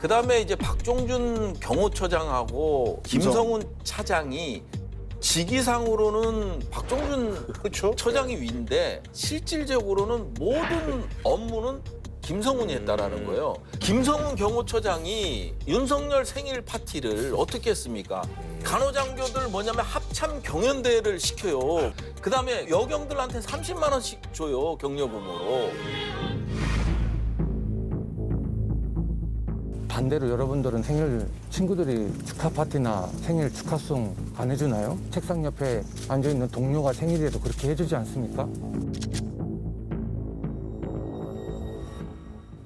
그다음에 이제 박종준 경호처장하고 김성훈 차장이 직위상으로는 박종준 그렇죠. 처장이 위인데 실질적으로는 모든 업무는 김성훈이 했다라는 거예요. 김성훈 경호처장이 윤석열 생일 파티를 어떻게 했습니까? 간호장교들 뭐냐면 합참 경연대회를 시켜요. 그다음에 여경들한테 30만 원씩 줘요, 격려금으로. 반대로 여러분들은 생일 친구들이 축하 파티나 생일 축하송 안 해주나요? 책상 옆에 앉아있는 동료가 생일에도 그렇게 해주지 않습니까?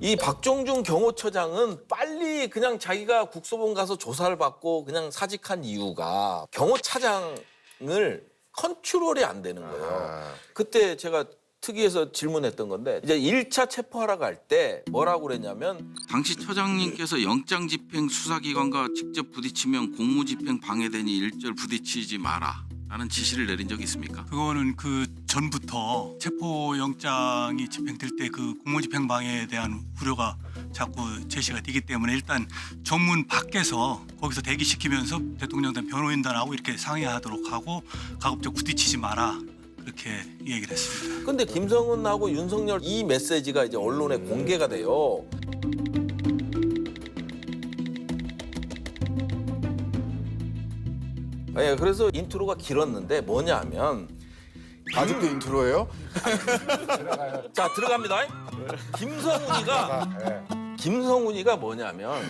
이 박종준 경호처장은 빨리 그냥 자기가 국소본 가서 조사를 받고 그냥 사직한 이유가 경호차장을 컨트롤이 안 되는 거예요. 그때 제가 특위에서 질문했던 건데 이제 1차 체포하러 갈 때 뭐라고 그랬냐면 당시 처장님께서 영장집행 수사기관과 직접 부딪히면 공무집행 방해되니 일절 부딪히지 마라 라는 지시를 내린 적이 있습니까? 그거는 그 전부터 체포영장이 집행될 때 그 공무집행 방해에 대한 우려가 자꾸 제시가 되기 때문에 일단 정문 밖에서 거기서 대기시키면서 대통령단 변호인단하고 이렇게 상의하도록 하고 가급적 부딪히지 마라 그렇게 얘기를 했습니다. 근데 김성훈하고 윤석열 이 메시지가 이제 언론에 공개가 돼요. 예, 그래서 인트로가 길었는데 뭐냐면 아직도 인트로예요? 자 들어갑니다. 김성훈이가 뭐냐면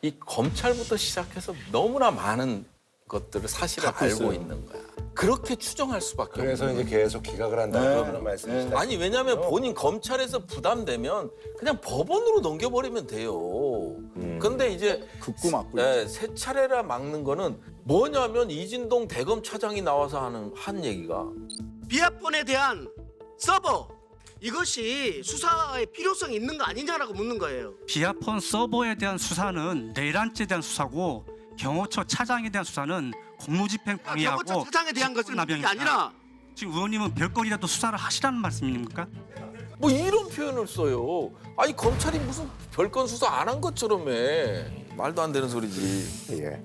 이 검찰부터 시작해서 너무나 많은 것들을 사실을 알고 있어요. 있는 거야. 그렇게 추정할 수밖에 그래서 없는 이제 계속 기각을 한다는 그런 말씀이시다. 아니 왜냐하면 본인 검찰에서 부담되면 그냥 법원으로 넘겨버리면 돼요. 근데 이제 극구 막고 세 차례나 막는 거는 뭐냐면 이진동 대검 차장이 나와서 한 얘기가 비아폰에 대한 서버 이것이 수사에 필요성이 있는 거 아니냐라고 묻는 거예요. 비아폰 서버에 대한 수사는 내란죄에 대한 수사고 경호처 차장에 대한 수사는 공무집행 방해하고 경호처 차장에 대한 것은 묻는 게 직권남용이다. 아니라 지금 의원님은 별거리라도 수사를 하시라는 말씀입니까? 뭐 이런 표현을 써요. 아니 검찰이 무슨 별건 수사 안 한 것처럼 해. 말도 안 되는 소리지. 예.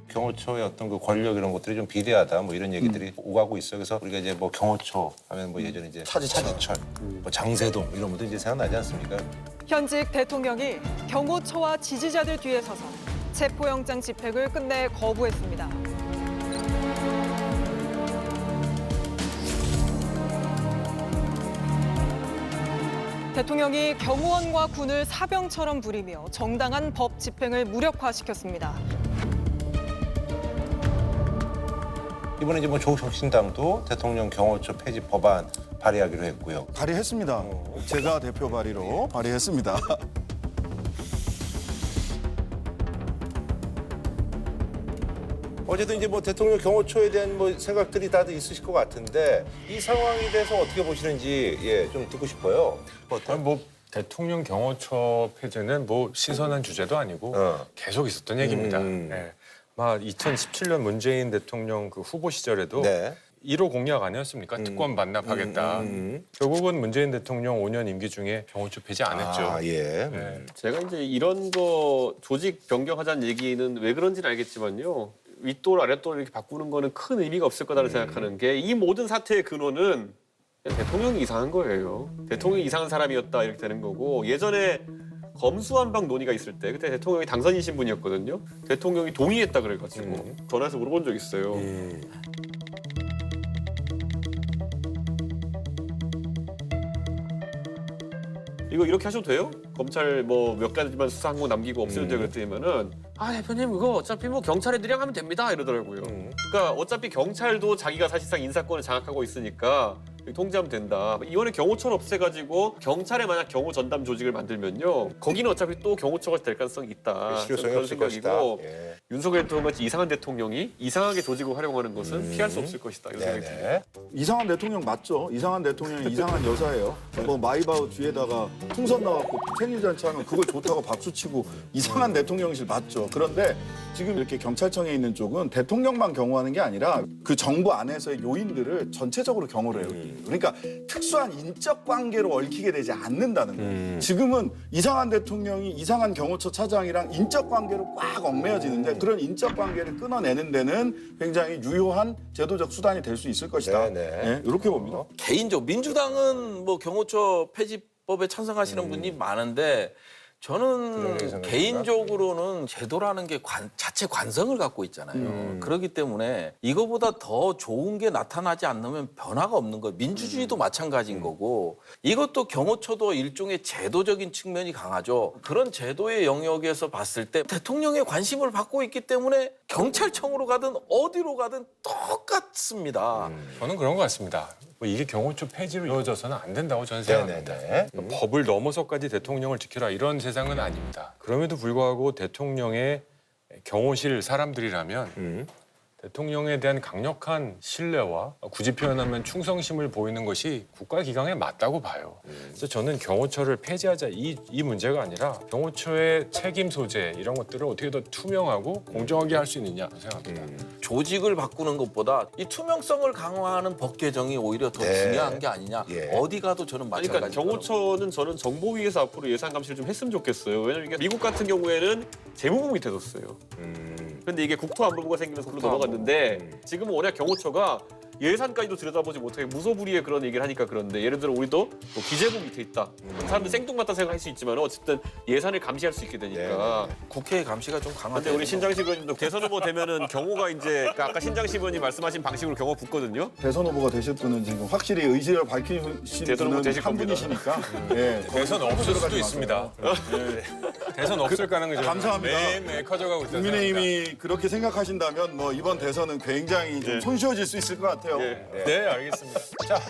경호처의 어떤 그 권력 이런 것들이 좀 비대하다 뭐 이런 얘기들이 오가고 있어요. 그래서 우리가 이제 뭐 경호처 하면 뭐 예전에 이제 차지철, 뭐 장세동 이런 분들 이제 생각나지 않습니까? 현직 대통령이 경호처와 지지자들 뒤에 서서 체포영장 집행을 끝내 거부했습니다. 대통령이 경호원과 군을 사병처럼 부리며 정당한 법 집행을 무력화시켰습니다. 이번에 이제 뭐 조국혁신당도 대통령 경호처 폐지 법안 발의하기로 했고요. 발의했습니다. 제가 대표 발의로 발의했습니다. 어쨌든 이제 뭐 대통령 경호처에 대한 뭐 생각들이 다들 있으실 것 같은데 이 상황에 대해서 어떻게 보시는지 좀 듣고 싶어요. 아니, 뭐 대통령 경호처 폐지는 뭐 신선한 주제도 아니고 계속 있었던 얘기입니다. 네. 막 2017년 문재인 대통령 그 후보 시절에도 네. 1호 공약 아니었습니까? 특권 반납하겠다. 결국은 문재인 대통령 5년 임기 중에 경호처 폐지 안 했죠. 아, 예. 네. 제가 이제 이런 거 조직 변경하자는 얘기는 왜 그런지는 알겠지만요. 윗돌 아랫돌 이렇게 바꾸는 거는 큰 의미가 없을 거다라고 생각하는 게 이 모든 사태의 근원은 그냥 대통령이 이상한 거예요. 대통령이 이상한 사람이었다 이렇게 되는 거고 예전에 검수완박 논의가 있을 때 그때 대통령이 당선이신 분이었거든요. 대통령이 동의했다 그래가지고 전화해서 물어본 적 있어요. 이거 이렇게 하셔도 돼요? 검찰 뭐 몇 가지만 수사한 거 남기고 없애도 돼요 그랬더니면은 아 대표님 그거 어차피 뭐 경찰 애들이랑 하면 됩니다 이러더라고요. 그러니까 어차피 경찰도 자기가 사실상 인사권을 장악하고 있으니까 통제하면 된다. 이번에 경호처를 없애가지고 경찰에 만약 경호 전담 조직을 만들면요 거기는 어차피 또 경호처가 될 가능성이 있다. 실효성이 그런 없을 생각이고 것이다. 예. 윤석열 대통령 같이 이상한 대통령이 이상하게 조직을 활용하는 것은 피할 수 없을 것이다. 이런 생각이 듭니다. 네네. 이상한 대통령 맞죠? 이상한 대통령이 이상한 여자예요. 뭐 마이바흐 뒤에다가 풍선 나왔고 생일 잔치 하면 그걸 좋다고 박수 치고 이상한 대통령실 맞죠? 그런데 지금 이렇게 경찰청에 있는 쪽은 대통령만 경호하는 게 아니라 그 정부 안에서의 요인들을 전체적으로 경호를 해요. 그러니까 특수한 인적 관계로 얽히게 되지 않는다는 거예요. 지금은 이상한 대통령이 이상한 경호처 차장이랑 인적 관계로 꽉 얽매여지는데 그런 인적 관계를 끊어내는 데는 굉장히 유효한 제도적 수단이 될 수 있을 것이다. 네, 이렇게 봅니다. 개인적 민주당은 뭐 경호처 폐지법에 찬성하시는 분이 많은데 저는 개인적으로는 제도라는 게 자체 관성을 갖고 있잖아요. 그렇기 때문에 이거보다 더 좋은 게 나타나지 않으면 변화가 없는 거예요. 민주주의도 마찬가지인 거고 이것도 경호처도 일종의 제도적인 측면이 강하죠. 그런 제도의 영역에서 봤을 때 대통령의 관심을 받고 있기 때문에 경찰청으로 가든 어디로 가든 똑같습니다. 저는 그런 것 같습니다. 뭐 이게 경호처 폐지로 이루어져서는 안 된다고 저는 생각합니다. 그러니까 법을 넘어서까지 대통령을 지켜라 이런 세상은 아닙니다. 그럼에도 불구하고 대통령의 경호실 사람들이라면 대통령에 대한 강력한 신뢰와 굳이 표현하면 충성심을 보이는 것이 국가기강에 맞다고 봐요. 그래서 저는 경호처를 폐지하자 이 문제가 아니라 경호처의 책임 소재 이런 것들을 어떻게 더 투명하고 공정하게 할 수 있느냐 생각합니다. 조직을 바꾸는 것보다 이 투명성을 강화하는 법 개정이 오히려 더 중요한 게 아니냐. 어디 가도 저는 그러니까 마찬가지예요. 경호처는 저는 정보위에서 앞으로 예산 감시를 좀 했으면 좋겠어요. 왜냐면 이게 미국 같은 경우에는 재무부 밑에 뒀어요. 근데 이게 국토안보부가 생기면서 그로 넘어갔는데 지금은 워낙 경호처가 예산까지도 들여다보지 못하게 무소불위의 그런 얘기를 하니까 그런데 예를 들어 우리도 뭐 기재부 밑에 있다. 사람들 생뚱맞다 생각할 수 있지만 어쨌든 예산을 감시할 수 있게 되니까. 국회의 감시가 좀 강화돼. 근데 우리 신장식 의원님도 대선 후보 되면은 경호가 이제 아까 신장식 의원님 말씀하신 방식으로 경호 붙거든요. 대선 후보가 되실 분은 지금 확실히 의지를 밝히신 대선 후보 분은 되실 한 겁니다. 분이시니까 네, 대선 없을 수도 있습니다. 대선 없을 가능성이 저는 감사합니다. 매일매일 커져가고 있어요. 국민의힘이 그렇게 생각하신다면 뭐 이번 대선은 굉장히 좀 손쉬워질 수 있을 것 같아요. 네, 알겠습니다. 자,